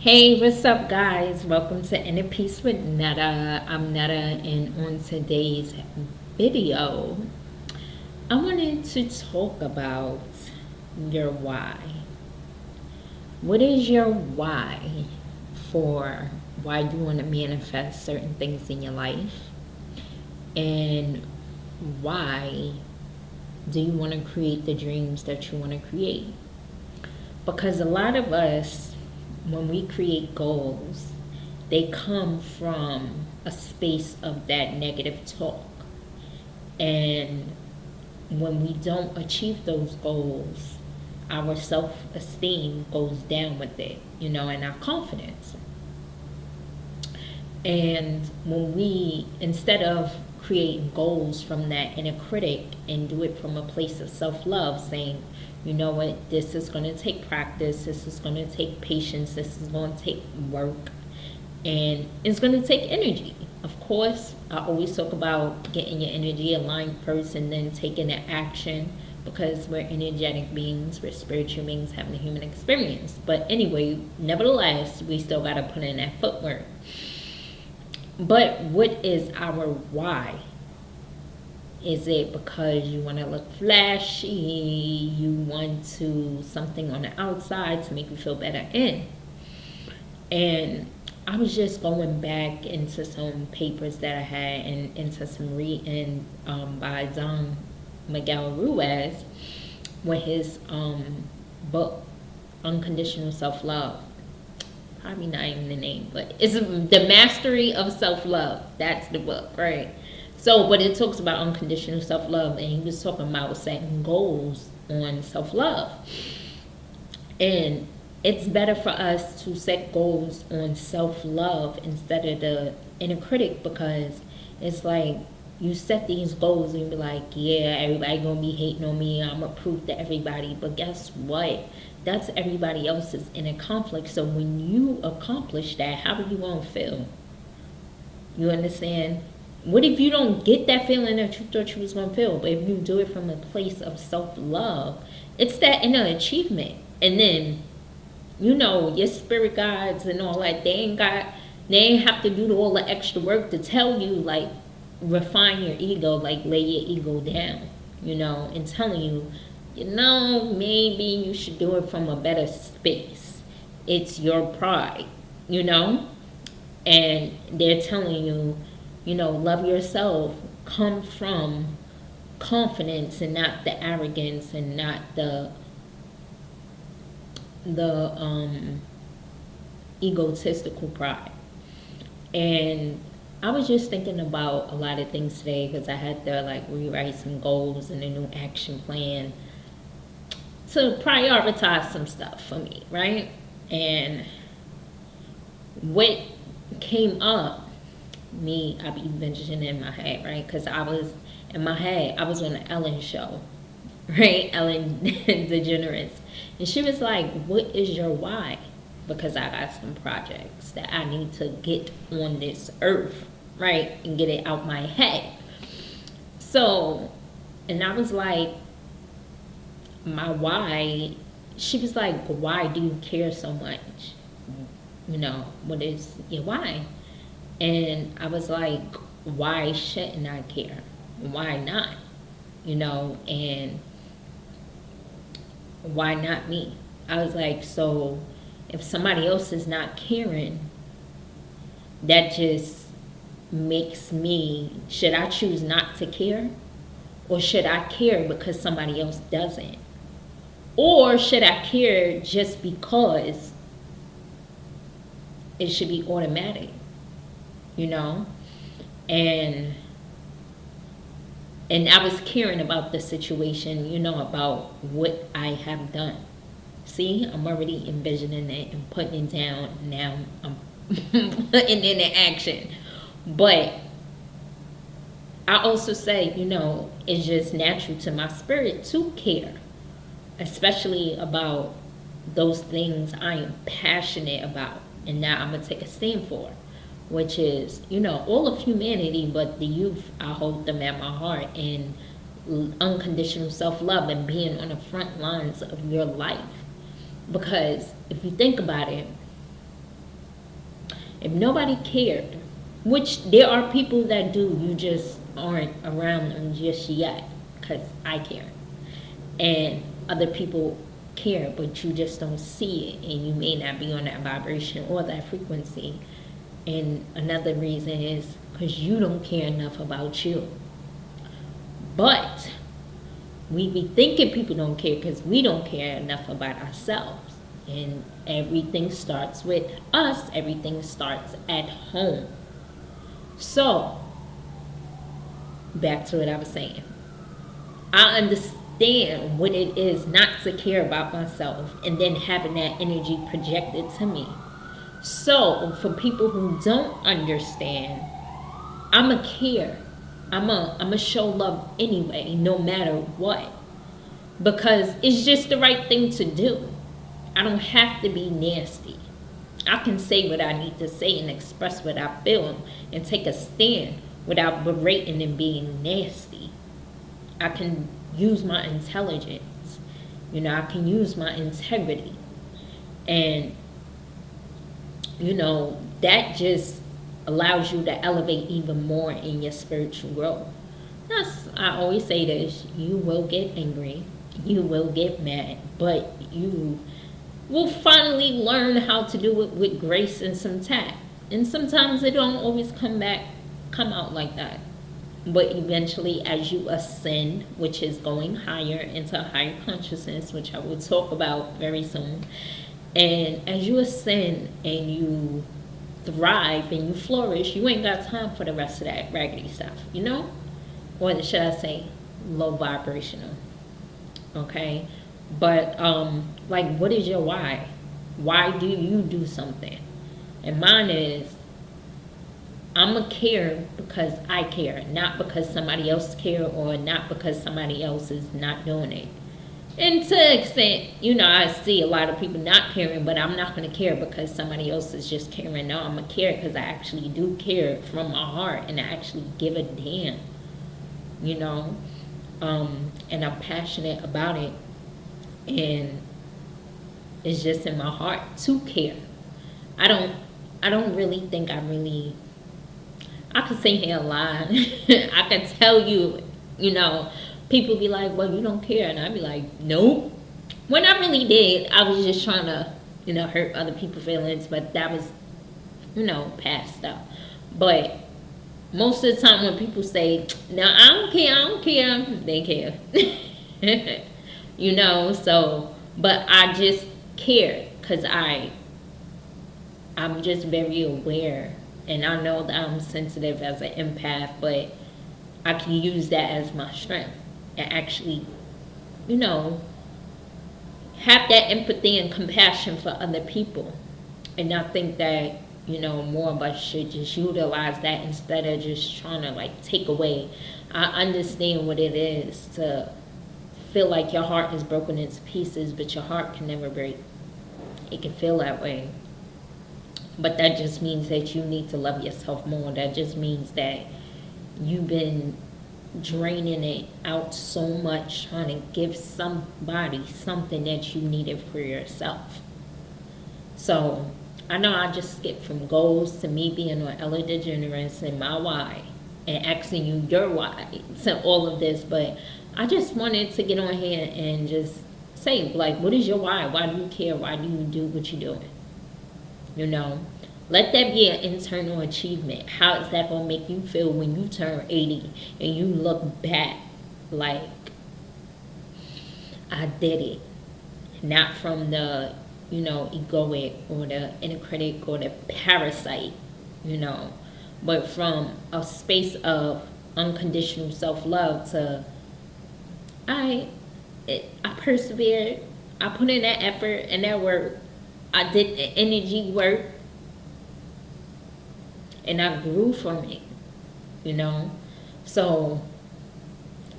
Hey, what's up, guys? Welcome to Inner Peace with Netta. I'm Netta, and on today's video, I wanted to talk about your why. What is your why for why you want to manifest certain things in your life? And why do you want to create the dreams that you want to create? Because a lot of us, when we create goals, they come from a space of that negative talk. And when we don't achieve those goals, our self-esteem goes down with it, and our confidence. And when we, instead of creating goals from that inner critic and do it from a place of self-love, saying, you know what, this is going to take practice, this is going to take patience, this is going to take work, and it's going to take energy. Of course, I always talk about getting your energy aligned first and then taking the action, because we're energetic beings, we're spiritual beings having a human experience. But anyway, nevertheless, we still got to put in that footwork. But what is our why? Is it because you want to look flashy, you want to something on the outside to make you feel better in? And I was just going back into some papers that I had and into some reading by Don Miguel Ruiz with his book, Unconditional Self-Love. Probably not even the name, but it's The Mastery of Self-Love. That's the book, right? So, but it talks about unconditional self-love, and he was talking about setting goals on self-love. And it's better for us to set goals on self-love instead of the inner critic, because it's like you set these goals and you be like, yeah, everybody gonna be hating on me, I'm a proof to everybody. But guess what? That's everybody else's inner conflict. So when you accomplish that, how are you gonna feel? You understand? What if you don't get that feeling that you thought you was gonna feel? But if you do it from a place of self-love, it's that inner achievement. And then, your spirit guides and all that, they ain't have to do all the extra work to tell you, like, refine your ego, like lay your ego down, and telling you, maybe you should do it from a better space. It's your pride, and they're telling you, love yourself, come from confidence and not the arrogance and not the egotistical pride. And I was just thinking about a lot of things today, because I had to like rewrite some goals and a new action plan to prioritize some stuff for me, right? And what came up, I be envisioning in my head, right? Because I was on the Ellen show, right? Ellen DeGeneres. And she was like, what is your why? Because I got some projects that I need to get on this earth, right? And get it out my head. So, and I was like, my why? She was like, why do you care so much? What is your why? And I was like, why shouldn't I care? Why not? And why not me? I was like, so if somebody else is not caring, that just makes me, should I choose not to care? Or should I care because somebody else doesn't? Or should I care just because it should be automatic? And I was caring about the situation, about what I have done. See, I'm already envisioning it and putting it down. Now I'm putting it in action. But I also say, it's just natural to my spirit to care, especially about those things I am passionate about, and now I'm going to take a stand for, which is, all of humanity, but the youth, I hold them at my heart, and unconditional self-love and being on the front lines of your life. Because if you think about it, If nobody cared, which there are people that do, you just aren't around them just yet, because I care. And other people care, but you just don't see it, and you may not be on that vibration or that frequency. And another reason is because you don't care enough about you. But we be thinking people don't care because we don't care enough about ourselves. And everything starts with us. Everything starts at home. So, back to what I was saying. I understand what it is not to care about myself and then having that energy projected to me. So, for people who don't understand, I'ma care. I'ma show love anyway, no matter what. Because it's just the right thing to do. I don't have to be nasty. I can say what I need to say and express what I feel and take a stand without berating and being nasty. I can use my intelligence. I can use my integrity. And, that just allows you to elevate even more in your spiritual growth. I always say this, you will get angry, you will get mad, but you will finally learn how to do it with grace and some tact. And sometimes it don't always come out like that. But eventually, as you ascend, which is going higher into higher consciousness, which I will talk about very soon, and as you ascend and you thrive and you flourish, you ain't got time for the rest of that raggedy stuff, or should I say low vibrational. Okay, but what is your why? Why do you do something? And mine is, I'ma care because I care, not because somebody else care, or not because somebody else is not doing it. And to an extent, I see a lot of people not caring, but I'm not going to care because somebody else is just caring. No, I'm going to care because I actually do care from my heart, and I actually give a damn, and I'm passionate about it, and it's just in my heart to care. I don't really think I could sit here and lie. I could tell you, people be like, well, you don't care. And I'd be like, nope. When I really did, I was just trying to, hurt other people's feelings. But that was, past stuff. But most of the time when people say, no, I don't care, they care. So, but I just care because I'm just very aware. And I know that I'm sensitive as an empath, but I can use that as my strength. And actually, have that empathy and compassion for other people. And I think that, more of us should just utilize that instead of just trying to take away. I understand what it is to feel like your heart is broken into pieces, but your heart can never break. It can feel that way. But that just means that you need to love yourself more. That just means that you've been draining it out so much trying to give somebody something that you needed for yourself. So I know I just skipped from goals to me being on Ella DeGeneres and my why, and asking you your why to all of this. But I just wanted to get on here and just say, what is your why? Why do you care? Why do you do what you're doing? Let that be an internal achievement. How is that going to make you feel when you turn 80 and you look back like, I did it? Not from the, egoic or the inner critic or the parasite, but from a space of unconditional self-love to, I persevered. I put in that effort and that work. I did the energy work. And I grew from it, So,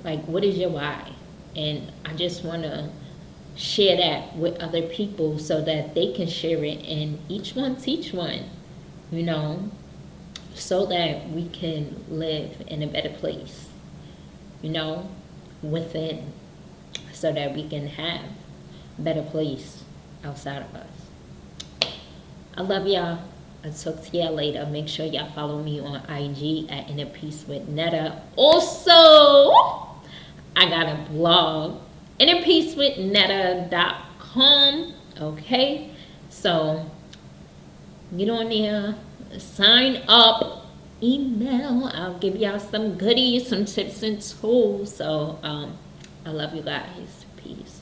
what is your why? And I just want to share that with other people so that they can share it and each one teach one, so that we can live in a better place, within, so that we can have a better place outside of us. I love y'all. I'll talk to y'all later. Make sure y'all follow me on IG at Inner Peace with Netta. Also, I got a blog, innerpeacewithnetta.com. Okay, so get on there, sign up, email. I'll give y'all some goodies, some tips and tools. So I love you guys. Peace.